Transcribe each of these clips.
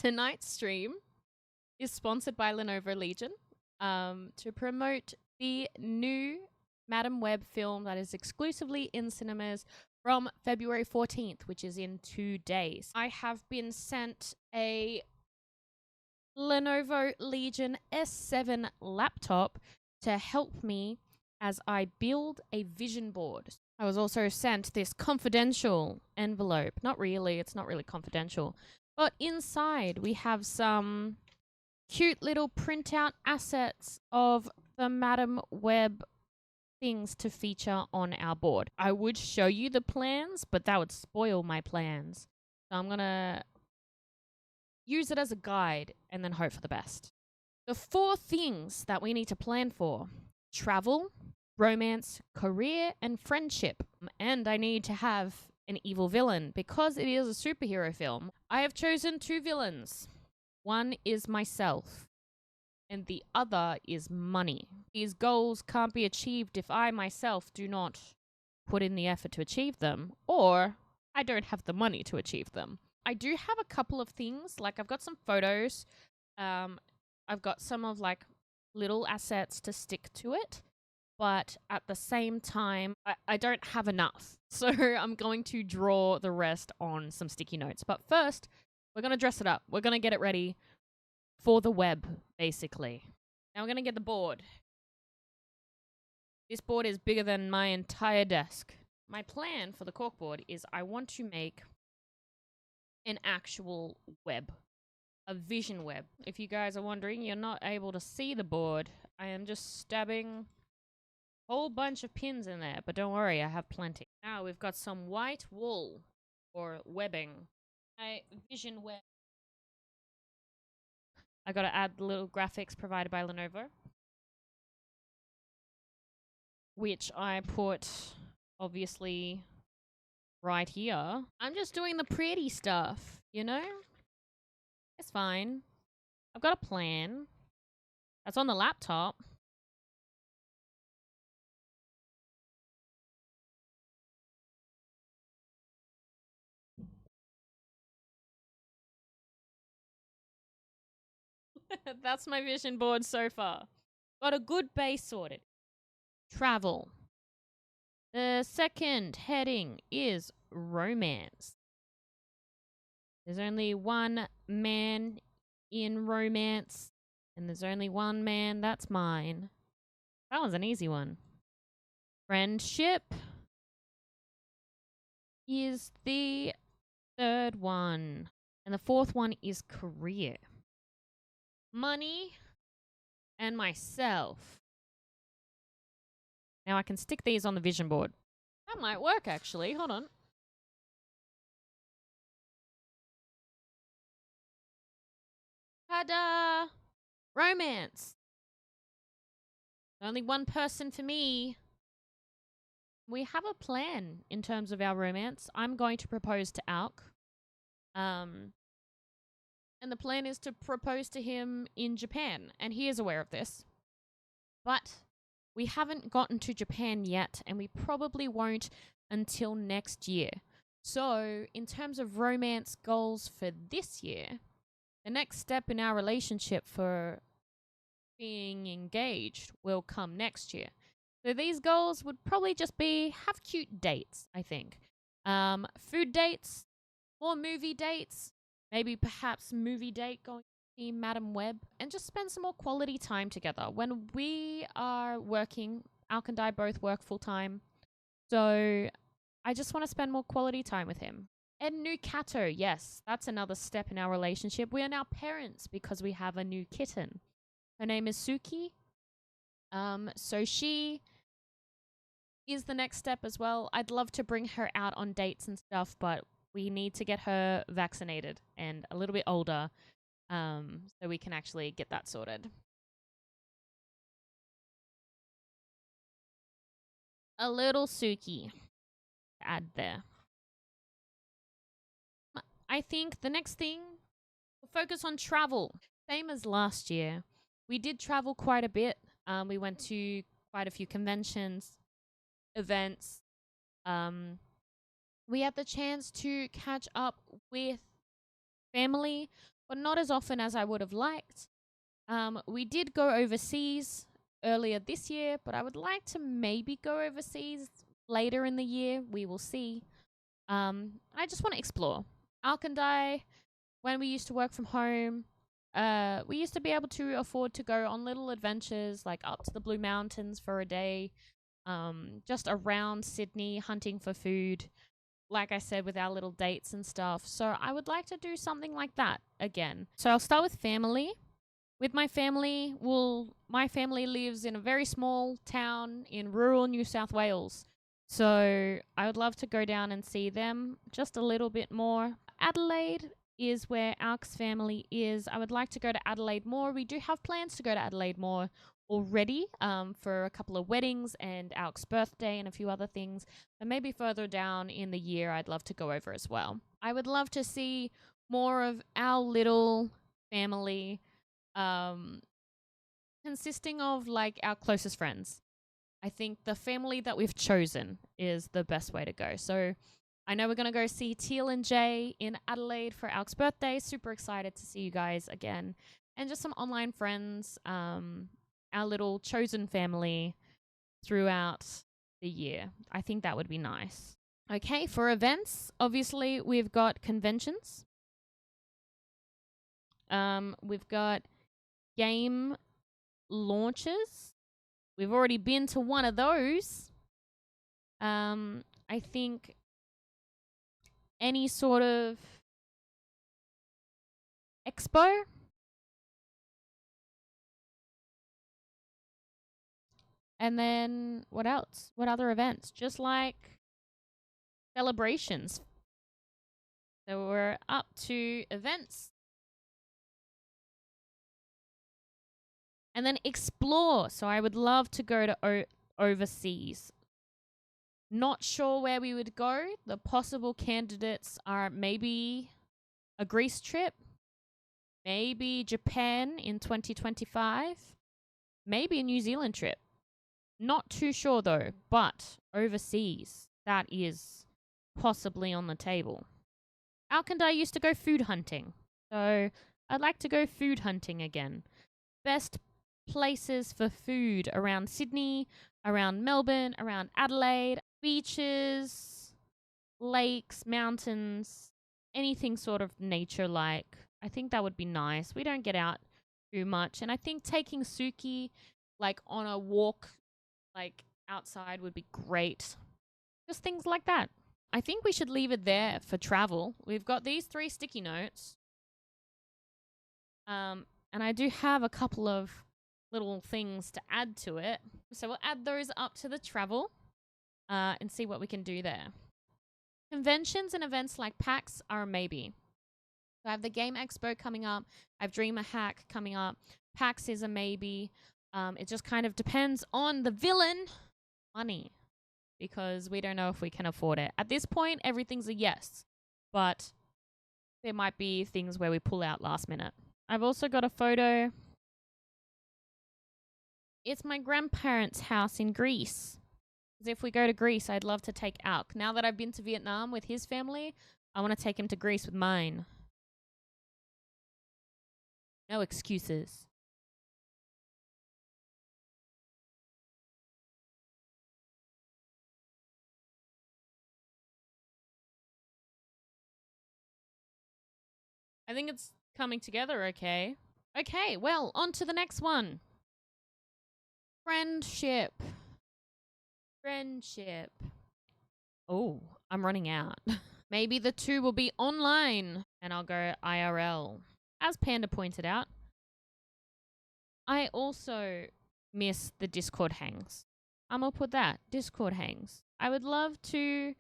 Tonight's stream is sponsored by Lenovo Legion to promote the new Madam Web film that is exclusively in cinemas from February 14th, which is in 2 days. I have been sent a Lenovo Legion S7 Laptop to help me as I build a vision board. I was also sent this confidential envelope. Not really, it's not really confidential. But inside we have some cute little printout assets of the Madam Web things to feature on our board. I would show you the plans, but that would spoil my plans. So I'm gonna use it as a guide and then hope for the best. The 4 things that we need to plan for: travel, romance, career, and friendship. And I need to have an evil villain. Because it is a superhero film, I have chosen 2 villains. One is myself, and the other is money. These goals can't be achieved if I myself do not put in the effort to achieve them, or I don't have the money to achieve them. I do have a couple of things, like I've got some photos, I've got some of like little assets to stick to it, but at the same time, I don't have enough. So I'm going to draw the rest on some sticky notes. But first, we're going to dress it up. We're going to get it ready for the web, basically. Now we're going to get the board. This board is bigger than my entire desk. My plan for the corkboard is I want to make an actual web, a vision web. If you guys are wondering, you're not able to see the board. I am just stabbing a whole bunch of pins in there, but don't worry, I have plenty. Now we've got some white wool or webbing. A vision web. I gotta add the little graphics provided by Lenovo, which I put obviously right here. I'm just doing the pretty stuff, you know? It's fine. I've got a plan. That's on the laptop. That's my vision board so far. Got a good base sorted. Travel. The second heading is romance. There's only one man in romance, and there's only one man, that's mine. That one's an easy one. Friendship is the third one. And the fourth one is career. Money and myself. Now I can stick these on the vision board. That might work, actually. Hold on. Ta-da! Romance. Only one person for me. We have a plan in terms of our romance. I'm going to propose to Alk. And the plan is to propose to him in Japan. And he is aware of this. But we haven't gotten to Japan yet, and we probably won't until next year. So, in terms of romance goals for this year, the next step in our relationship for being engaged will come next year. So these goals would probably just be have cute dates, I think. Food dates, more movie dates, maybe perhaps movie date going to see Madam Web, and just spend some more quality time together. When we are working, Alk and I both work full time, so I just want to spend more quality time with him. And new catto, yes, that's another step in our relationship. We are now parents because we have a new kitten. Her name is Suki. So she is the next step as well. I'd love to bring her out on dates and stuff, but we need to get her vaccinated and a little bit older, so we can actually get that sorted. A little Suki to add there. I think the next thing, we'll focus on travel. Same as last year. We did travel quite a bit. We went to quite a few conventions, events. We had the chance to catch up with family, but not as often as I would have liked. We did go overseas earlier this year, but I would like to maybe go overseas later in the year. We will see. I just want to explore. Alk and I, when we used to work from home, we used to be able to afford to go on little adventures, like up to the Blue Mountains for a day, just around Sydney hunting for food, like I said, with our little dates and stuff. So I would like to do something like that again. So I'll start with family. With my family, my family lives in a very small town in rural New South Wales. So I would love to go down and see them just a little bit more. Adelaide is where Alk's family is. I would like to go to Adelaide more. We do have plans to go to Adelaide more already, for a couple of weddings and Alk's birthday and a few other things. And maybe further down in the year, I'd love to go over as well. I would love to see more of our little family, consisting of like our closest friends. I think the family that we've chosen is the best way to go. So I know we're going to go see Teal and Jay in Adelaide for Alk's birthday. Super excited to see you guys again. And just some online friends, our little chosen family throughout the year. I think that would be nice. Okay, for events, obviously we've got conventions. We've got game launches. We've already been to one of those. I think any sort of expo. And then what else? What other events? Just like celebrations. So we're up to events. And then explore. So I would love to go to overseas. Not sure where we would go. The possible candidates are maybe a Greece trip, maybe Japan in 2025, maybe a New Zealand trip. Not too sure though, but overseas, that is possibly on the table. Alk and I used to go food hunting, so I'd like to go food hunting again. Best places for food around Sydney, around Melbourne, around Adelaide, beaches, lakes, mountains, anything sort of nature-like. I think that would be nice. We don't get out too much, and I think taking Suki like on a walk like outside would be great. Just things like that. I think we should leave it there for travel. We've got these 3 sticky notes. And I do have a couple of little things to add to it. So we'll add those up to the travel, and see what we can do there. Conventions and events like PAX are a maybe. So I have the Game Expo coming up. I have Dreamer Hack coming up. PAX is a maybe. It just kind of depends on the villain money, because we don't know if we can afford it. At this point, everything's a yes, but there might be things where we pull out last minute. I've also got a photo. It's my grandparents' house in Greece. Because if we go to Greece, I'd love to take Alk. Now that I've been to Vietnam with his family, I want to take him to Greece with mine. No excuses. I think it's coming together okay. Okay, well, on to the next one. Friendship. Friendship. Oh, I'm running out. Maybe the 2 will be online and I'll go IRL. As Panda pointed out, I also miss the Discord hangs. I'm gonna put that. Discord hangs. I would love to,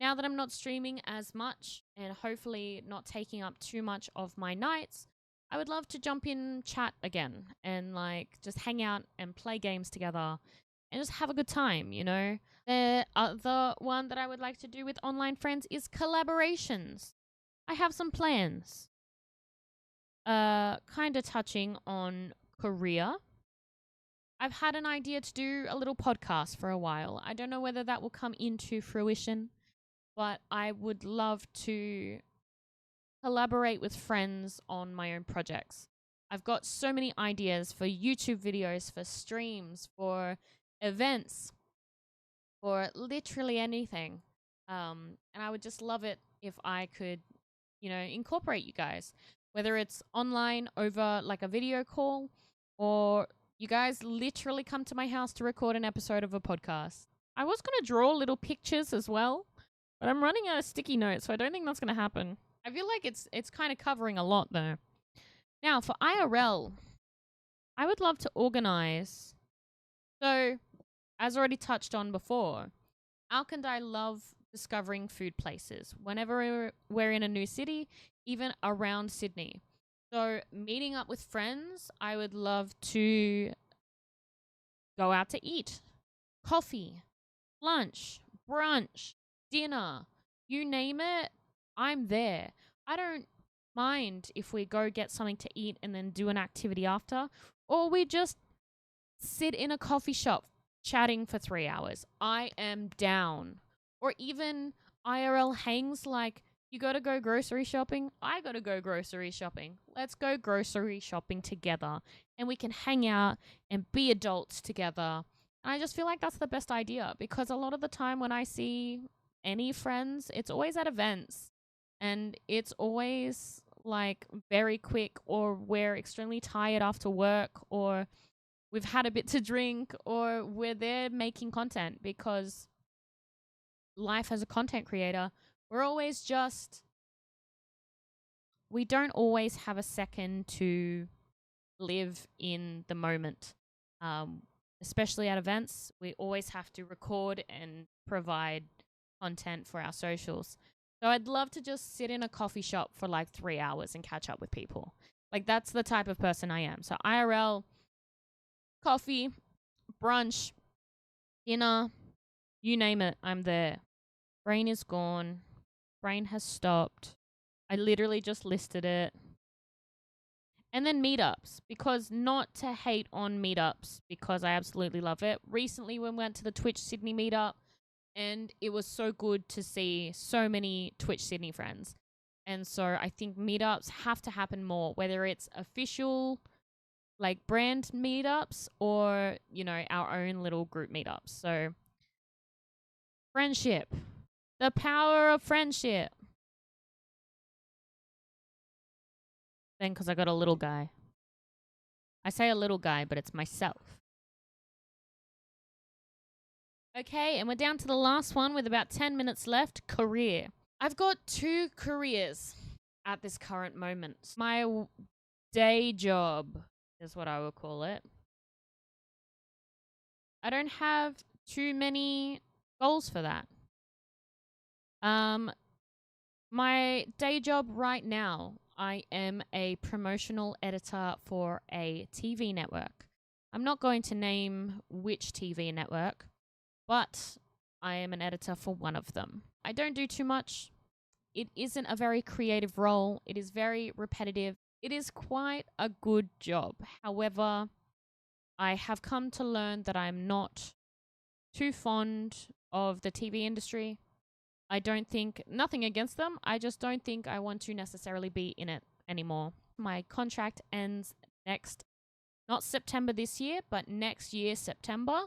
now that I'm not streaming as much and hopefully not taking up too much of my nights, I would love to jump in chat again and like just hang out and play games together and just have a good time, you know? The other one that I would like to do with online friends is collaborations. I have some plans. Kind of touching on career. I've had an idea to do a little podcast for a while. I don't know whether that will come into fruition, but I would love to collaborate with friends on my own projects. I've got so many ideas for YouTube videos, for streams, for events, for literally anything. And I would just love it if I could, incorporate you guys, whether it's online over like a video call, or you guys literally come to my house to record an episode of a podcast. I was going to draw little pictures as well, but I'm running out of sticky notes, so I don't think that's going to happen. I feel like it's kind of covering a lot though. Now, for IRL, I would love to organize. So, as already touched on before, Alk and I love discovering food places whenever we're in a new city, even around Sydney. So, meeting up with friends, I would love to go out to eat. Coffee, lunch, brunch, dinner, you name it, I'm there. I don't mind if we go get something to eat and then do an activity after, or we just sit in a coffee shop chatting for 3 hours. I am down. Or even IRL hangs, like you got to go grocery shopping. I got to go grocery shopping. Let's go grocery shopping together and we can hang out and be adults together. And I just feel like that's the best idea, because a lot of the time when I see any friends, it's always at events and it's always like very quick, or we're extremely tired after work, or we've had a bit to drink, or we're there making content, because life as a content creator, we don't always have a second to live in the moment. Especially at events, we always have to record and provide content for our socials. So I'd love to just sit in a coffee shop for like 3 hours and catch up with people. Like, that's the type of person I am. So IRL, coffee, brunch, dinner, you name it, I'm there. Brain is gone. Brain has stopped. I literally just listed it. And then meetups, because not to hate on meetups, because I absolutely love it. Recently, we went to the Twitch Sydney meetup, and it was so good to see so many Twitch Sydney friends. And so I think meetups have to happen more, whether it's official, like brand meetups, or, our own little group meetups. So friendship, the power of friendship. Then, because I got a little guy. I say a little guy, but it's myself. Okay, and we're down to the last one with about 10 minutes left. Career. I've got 2 careers at this current moment. My day job is what I would call it. I don't have too many goals for that. My day job right now, I am a promotional editor for a TV network. I'm not going to name which TV network, but I am an editor for one of them. I don't do too much. It isn't a very creative role. It is very repetitive. It is quite a good job. However, I have come to learn that I'm not too fond of the TV industry. I don't think, nothing against them, I just don't think I want to necessarily be in it anymore. My contract ends not September this year, but next year, September.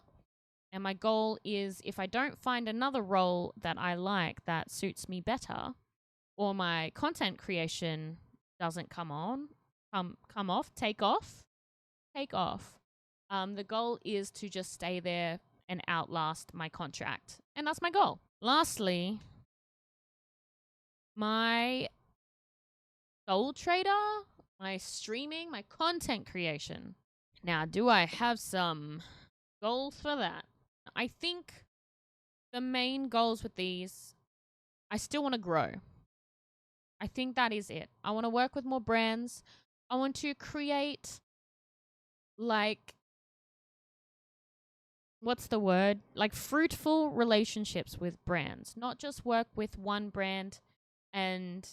And my goal is, if I don't find another role that I like that suits me better, or my content creation doesn't take off. The goal is to just stay there and outlast my contract. And that's my goal. Lastly, my goal trader, my streaming, my content creation. Now, do I have some goals for that? I think the main goals with these, I still want to grow. I think that is it. I want to work with more brands. I want to create, like, what's the word? Like, fruitful relationships with brands. Not just work with one brand and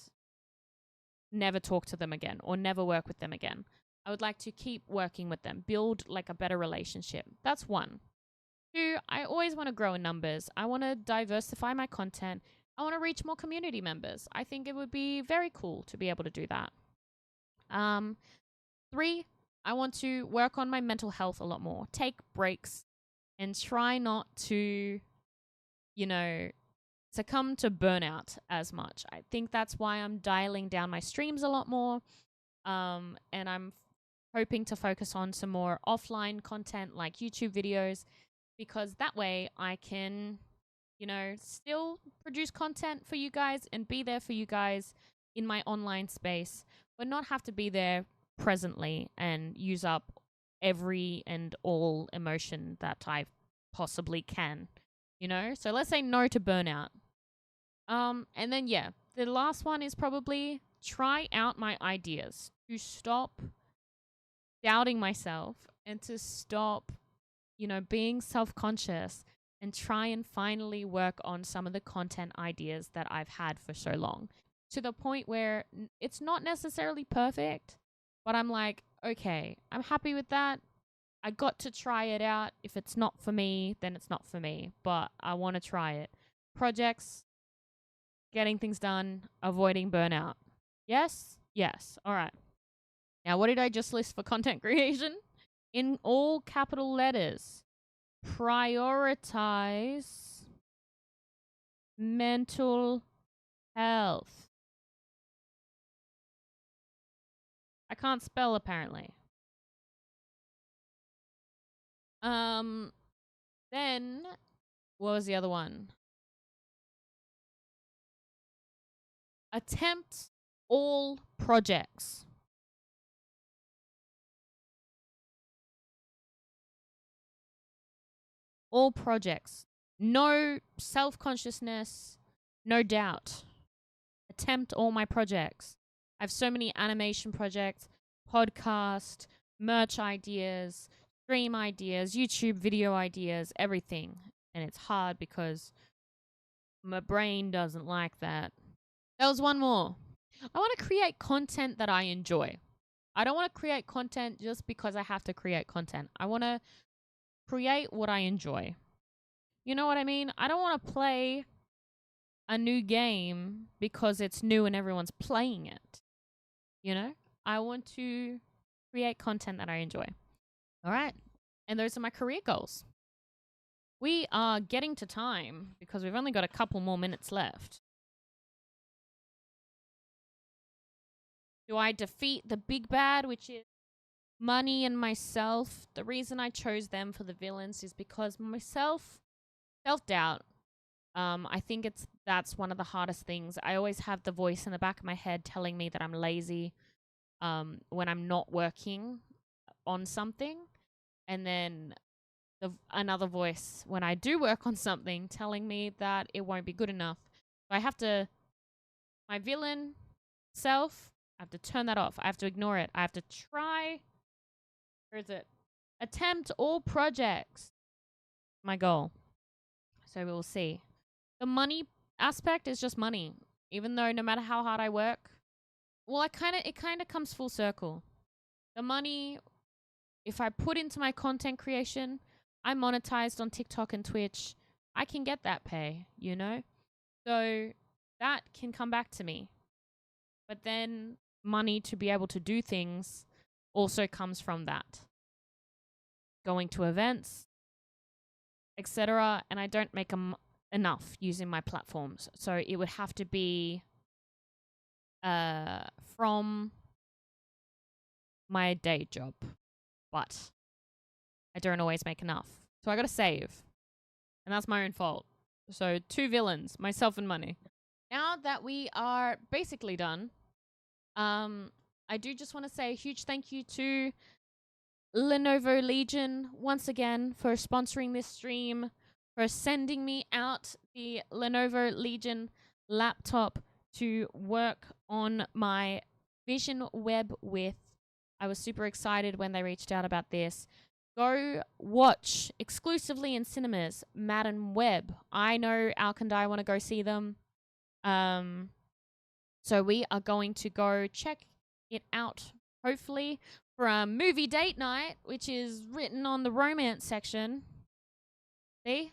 never talk to them again, or never work with them again. I would like to keep working with them, build like a better relationship. That's 1. 2, I always want to grow in numbers. I want to diversify my content, I want to reach more community members. I think it would be very cool to be able to do that. 3, I want to work on my mental health a lot more. Take breaks and try not to, you know, succumb to burnout as much. I think that's why I'm dialing down my streams a lot more. And I'm hoping to focus on some more offline content like YouTube videos, because that way I can, still produce content for you guys and be there for you guys in my online space, but not have to be there presently and use up every and all emotion that I possibly can, So let's say no to burnout. And then, yeah, the last one is probably try out my ideas, to stop doubting myself and to stop, being self-conscious, and try and finally work on some of the content ideas that I've had for so long, to the point where it's not necessarily perfect, but I'm like, okay, I'm happy with that. I got to try it out. If it's not for me, then it's not for me, but I want to try it. Projects, getting things done, avoiding burnout. Yes? Yes. All right. Now, what did I just list for content creation? In all capital letters. Prioritize mental health. I can't spell, apparently. Then, what was the other one? Attempt all projects. All projects. No self-consciousness, no doubt. Attempt all my projects. I have so many animation projects, podcast, merch ideas, stream ideas, YouTube video ideas, everything. And it's hard because my brain doesn't like that. There was one more. I want to create content that I enjoy. I don't want to create content just because I have to create content. I want to create what I enjoy. You know what I mean? I don't want to play a new game because it's new and everyone's playing it. I want to create content that I enjoy. All right. And those are my career goals. We are getting to time because we've only got a couple more minutes left. Do I defeat the big bad, which is money and myself? The reason I chose them for the villains is because self-doubt. I think that's one of the hardest things. I always have the voice in the back of my head telling me that I'm lazy when I'm not working on something. And then another voice when I do work on something telling me that it won't be good enough. So I have to, my villain self, I have to turn that off. I have to ignore it. I have to try, where is it? Attempt all projects. My goal. So we will see. The money aspect is just money. Even though no matter how hard I work, well, it kind of comes full circle. The money, if I put into my content creation, I'm monetized on TikTok and Twitch. I can get that pay, So that can come back to me. But then money to be able to do things also comes from that. Going to events, etc. And I don't make enough using my platforms. So it would have to be from my day job. But I don't always make enough. So I got to save. And that's my own fault. So 2 villains, myself and money. Now that we are basically done, I do just want to say a huge thank you to Lenovo Legion once again for sponsoring this stream, for sending me out the Lenovo Legion laptop to work on my Vision Web with. I was super excited when they reached out about this. Go watch exclusively in cinemas Madden Web. I know Alk and I want to go see them. So we are going to go check it out, hopefully, for a movie date night, which is written on the romance section. See?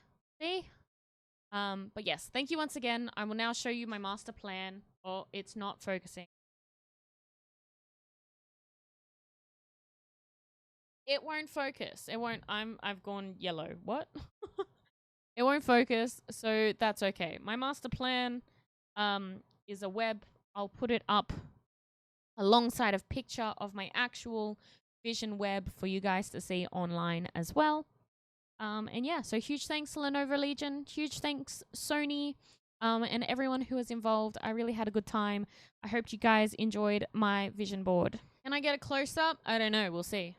But yes, thank you once again. I will now show you my master plan. Oh, it's not focusing. It won't focus. It won't. I've gone yellow. What? It won't focus, so that's okay. My master plan is a web. I'll put it up alongside a picture of my actual vision web for you guys to see online as well. And yeah, so huge thanks to Lenovo Legion. Huge thanks Sony and everyone who was involved. I really had a good time. I hope you guys enjoyed my vision board. Can I get a close up? I don't know. We'll see.